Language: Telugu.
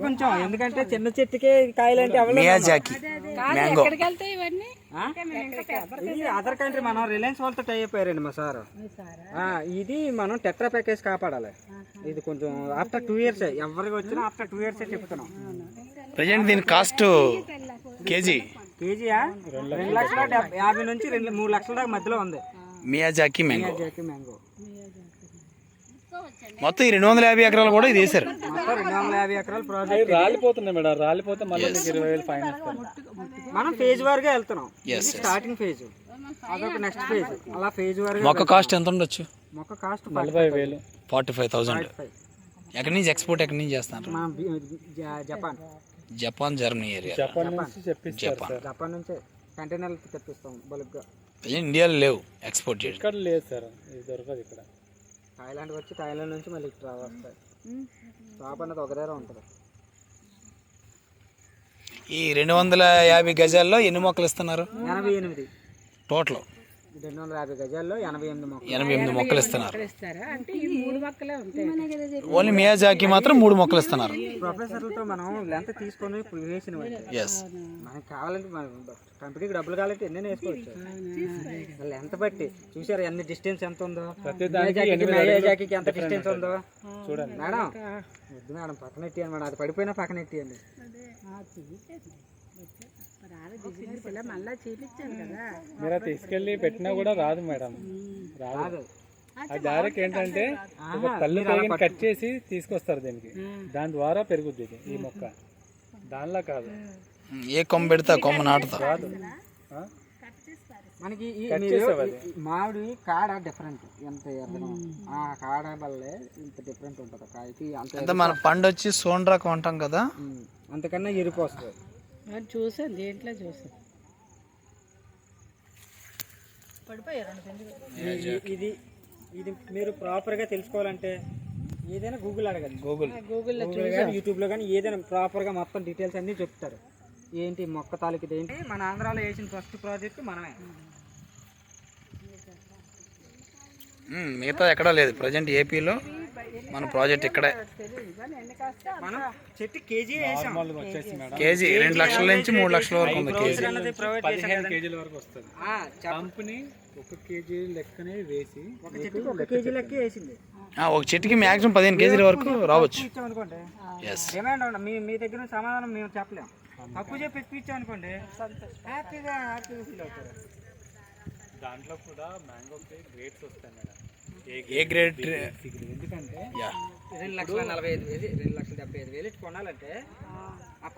కొంచెం ఎందుకంటే చిన్న చెట్టుకే కాయలంటే మియాజాకి మ్యాంగో ఇది అదర్ కంట్రీ మనం రిలయన్స్ వాళ్ళతో టై అయిపోయారండి మా సార్. ఇది మనం టెట్రా ప్యాకేజ్ కాపాడాలి. ఇది కొంచెం ఆఫ్టర్ 2 years ఎవరికి వచ్చినా ఆఫ్టర్ 2 years చెప్తున్నాం. ప్రజెంట్ దీని కాస్ట్ కేజీయా 2,50,000 నుంచి 3 లక్షల దాకా మధ్యలో ఉంది మియాజాకి మ్యాంగో. మ్యాంగో మొత్తం ఈ 250 ఎకరాలు కూడా ఇది వేసారు. మొత్తం 250 ఎకరాలు ప్రాజెక్ట్ రాలిపోతున్నాయి మేడం. రాలిపోతే మళ్ళీ 20,000 ఫైన్ ఇస్తారు. మనం ఫేజ్ వారుగా వెళ్తున్నాం. స్టార్టింగ్ ఫేజ్, అదొక నెక్స్ట్ ఫేజ్, అలా ఫేజ్ వారుగా. మొక్క కాస్ట్ ఎంత ఉండొచ్చు? మొక్క కాస్ట్ 40,000, 45,000. ఎక్కడి నుంచి ఎక్స్పోర్ట్ ఎక్కడి నుంచి చేస్తున్నారు? Japan Germany area. జపాన్ నుంచే కంటైనర్లు తెప్పిస్తాం బల్క్గా. ఇండియాలో లేవు ఎక్స్పోర్ట్ చేయడం. ఇక్కడ లేదు సార్, ఇది దొరకదు. ఇక్కడ థాయిలాండ్ వచ్చి థాయిలాండ్ నుంచి మళ్ళీ ఇక్కడ వస్తాయి. స్టాప్ అన్నది ఒక దగ్గర ఉంటుంది. ఈ 250 గజాల్లో ఎన్ని మొక్కలు ఇస్తున్నారు? 88. టోటల్ 250 గజాల్లో 88 మొక్కలు. 88 మొక్కలు ఇస్తున్నారు. ఓన్లీ మియాజాకి మాత్రం 3 మొక్కలు ఇస్తున్నారు. ప్రొఫెసర్లతో మనం లెంత్ తీసుకొని వేసిన మనకి కావాలంటే కంపెనీకి డబ్బులు కావాలంటే ఎన్ని వేసుకోవచ్చు. లెంత్ బట్టి చూసారు ఎన్ని డిస్టెన్స్ ఎంత ఉందో, మియాజాకి ఎంత డిస్టెన్స్ ఉందో చూడండి మేడం. వద్దు మేడం, పక్కన ఎట్టియండి మేడం. అది పడిపోయినా పక్కన ఎట్టియండి. మీరు తీసుకెళ్ళి పెట్టినా కూడా రాదు మేడం, రాదు. ఆ డైరెక్ట్ ఏంటంటే ఒక తల్లి తగిన కట్ చేసి తీసుకొస్తారు దీనికి. దాని ద్వారా పెరుగుద్ది ఇది, ఈ మొక్క. దానిలా కాదు, ఏ కొమ్మ పెడితే ఆ కొమ్మ నాటుతా. మనకి మామిడి కాడ డిఫరెంట్. ఎంత ఆ కాడ వల్లే ఇంత డిఫరెంట్ ఉంటుంది కాయకి. అంత మన పండు వచ్చి సోన్ రకం అంటాం కదా, అంతకన్నా ఎరుపు వస్తుంది. చూసాను, దేంట్లో చూసాను. ఇది ఇది మీరు ప్రాపర్గా తెలుసుకోవాలంటే ఏదైనా గూగుల్ అడగండి. గూగుల్లో కానీ యూట్యూబ్లో కానీ ఏదైనా ప్రాపర్గా మొత్తం డీటెయిల్స్ అన్నీ చెప్తారు. ఏంటి మొక్క తాలూకు ఏంటి. మన ఆంధ్రాలో వేసిన ఫస్ట్ ప్రాజెక్ట్ మనమే. మిగతా ఎక్కడా లేదు. ప్రజెంట్ ఏపీలో మన ప్రాజెక్ట్ ఇక్కడే. మనం చెట్టు కేజీ వేసాం. కేజీ 2 లక్షల నుంచి 3 లక్షల వరకు ఉంది. కేజీ 15 కేజీల వరకు వస్తుంది. కంపెనీ 1 కేజీ లెక్కనే వేసి ఒక చెట్టుకి 1 కేజీ లెక్క వేసింది. ఒక చెట్టుకి మాక్సిమం 15 కేజీల వరకు రావచ్చు. ఇచ్చామనుకోండి, డిమాండ్ మీ దగ్గర సమాధానం మేము చెప్పలేము. తక్కువ చెప్పి ఇచ్చామనుకోండి, హ్యాపీగా ఫీల్ అవుతారు. దాంట్లో కూడా మ్యాంగోకి గ్రేడ్స్ వస్తాయి మేడం. A grade? ఎందుకంటే 2,45,000 2,75,000 కొనాలంటే ఆ